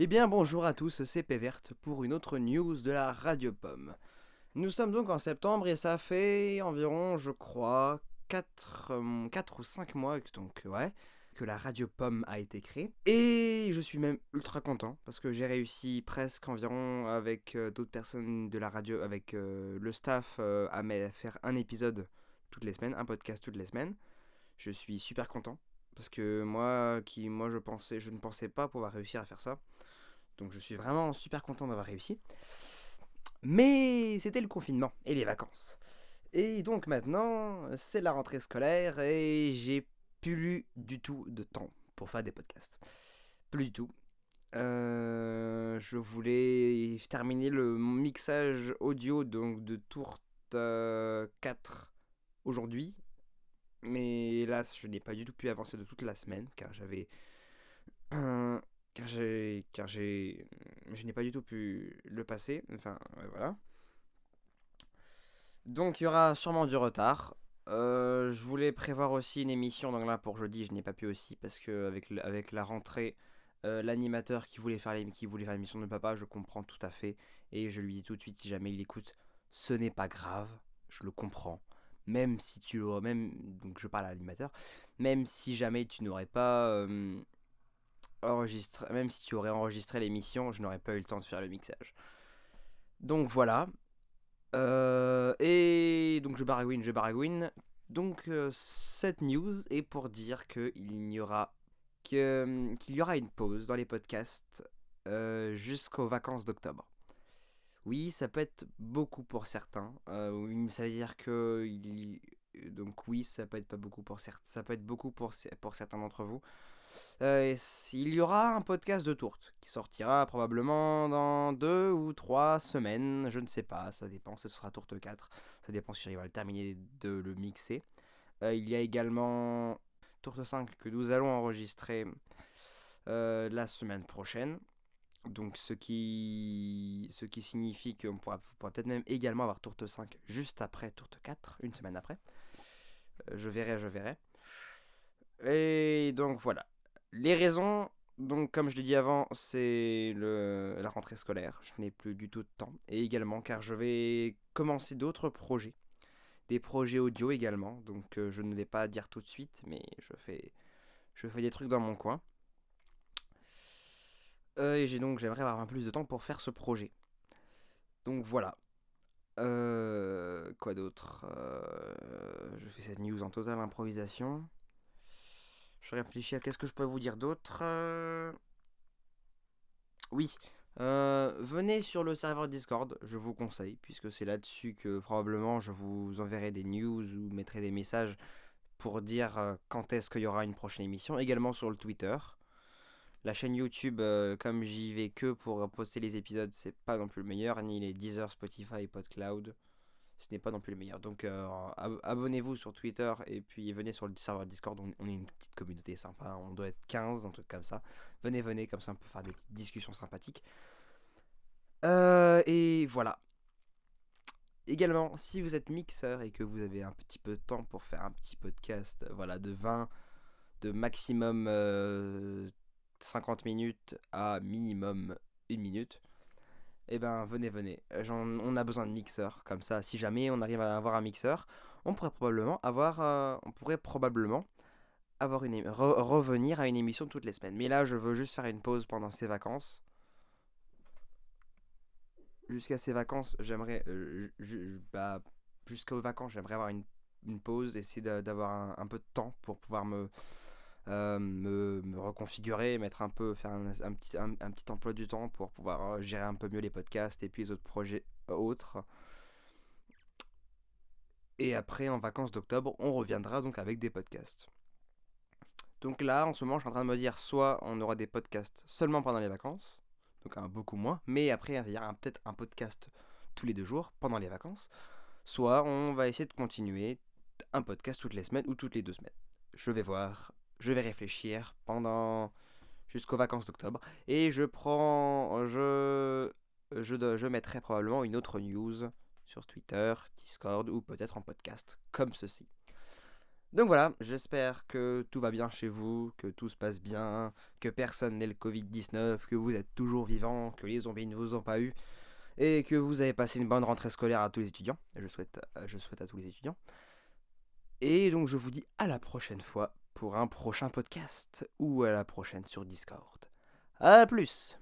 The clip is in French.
Eh bien bonjour à tous, c'est Pévert pour une autre news de la Radio Pomme. Nous sommes donc en septembre et ça fait environ, je crois, 4 ou 5 mois donc, que la Radio Pomme a été créée. Et je suis même ultra content parce que j'ai réussi presque environ avec d'autres personnes de la radio, avec le staff, à faire un épisode toutes les semaines, un podcast toutes les semaines. Je suis super content parce que je ne pensais pas pouvoir réussir à faire ça. Donc je suis vraiment super content d'avoir réussi. Mais c'était le confinement et les vacances. Et donc maintenant, c'est la rentrée scolaire et j'ai plus du tout de temps pour faire des podcasts. Plus du tout. Je voulais terminer le mixage audio donc de Tourte 4 aujourd'hui. Mais là, je n'ai pas du tout pu avancer de toute la semaine car j'avais Euh, je n'ai pas du tout pu le passer. Enfin, voilà. Donc il y aura sûrement du retard. Je voulais prévoir aussi une émission, donc là pour jeudi, je n'ai pas pu aussi parce que avec la rentrée, l'animateur qui voulait faire l'émission de papa, je comprends tout à fait et je lui dis tout de suite si jamais il écoute, ce n'est pas grave, je le comprends. Même si tu aurais même donc je parle à l'animateur, même si jamais tu n'aurais pas même si tu aurais enregistré l'émission, je n'aurais pas eu le temps de faire le mixage. Donc voilà. Et donc je baragouine. Donc cette news est pour dire qu'il y aura une pause dans les podcasts jusqu'aux vacances d'octobre. Oui, ça peut être beaucoup pour certains. Ça veut dire que donc oui, ça peut être pas beaucoup pour certains. Ça peut être beaucoup pour certains d'entre vous. Il y aura un podcast de Tourte qui sortira probablement dans 2 ou 3 semaines, je ne sais pas, ça dépend, ce sera Tourte 4, ça dépend si j'arrive à le terminer de le mixer. Il y a également Tourte 5 que nous allons enregistrer la semaine prochaine, donc ce qui signifie qu'on pourra peut-être même également avoir Tourte 5 juste après Tourte 4, une semaine après. Je verrai. Et donc voilà. Les raisons, donc comme je l'ai dit avant, c'est la rentrée scolaire. Je n'ai plus du tout de temps. Et également car je vais commencer d'autres projets. Des projets audio également. Donc je ne vais pas dire tout de suite, mais je fais des trucs dans mon coin. Et j'aimerais avoir un peu plus de temps pour faire ce projet. Donc voilà. Quoi d'autre. Je fais cette news en totale improvisation. Je réfléchis à qu'est-ce que je peux vous dire d'autre. Oui, venez sur le serveur Discord, je vous conseille, puisque c'est là-dessus que probablement je vous enverrai des news ou mettrai des messages pour dire quand est-ce qu'il y aura une prochaine émission. Également sur le Twitter. La chaîne YouTube, comme j'y vais que pour poster les épisodes, c'est pas non plus le meilleur, ni les Deezer, Spotify, PodCloud. Ce n'est pas non plus le meilleur. Donc abonnez-vous sur Twitter et puis venez sur le serveur Discord. On est une petite communauté sympa. On doit être 15, un truc comme ça. Venez, comme ça on peut faire des petites discussions sympathiques. Et voilà. Également, si vous êtes mixeur et que vous avez un petit peu de temps pour faire un petit podcast, voilà, de maximum 50 minutes à minimum 1 minute, eh ben venez. On a besoin de mixeurs. Comme ça, si jamais on arrive à avoir un mixeur, on pourrait probablement avoir revenir à une émission toutes les semaines. Mais là, je veux juste faire une pause pendant ces vacances. Jusqu'à ces vacances, j'aimerais, jusqu'aux vacances, j'aimerais avoir une pause, essayer d'avoir un peu de temps pour pouvoir me reconfigurer, faire un petit emploi du temps pour pouvoir gérer un peu mieux les podcasts et puis les autres projets autres. Et après, en vacances d'octobre, on reviendra donc avec des podcasts. Donc là, en ce moment, je suis en train de me dire, soit on aura des podcasts seulement pendant les vacances, donc beaucoup moins, mais après, il y aura peut-être un podcast tous les 2 jours pendant les vacances, soit on va essayer de continuer un podcast toutes les semaines ou toutes les 2 semaines. Je vais voir, je vais réfléchir pendant jusqu'aux vacances d'octobre, et je mettrai probablement une autre news sur Twitter, Discord ou peut-être en podcast, comme ceci. Donc voilà, j'espère que tout va bien chez vous, que tout se passe bien, que personne n'ait le Covid-19, que vous êtes toujours vivant, que les zombies ne vous ont pas eu, et que vous avez passé une bonne rentrée scolaire à tous les étudiants. Je souhaite à tous les étudiants. Et donc je vous dis à la prochaine fois pour un prochain podcast, ou à la prochaine sur Discord. A plus!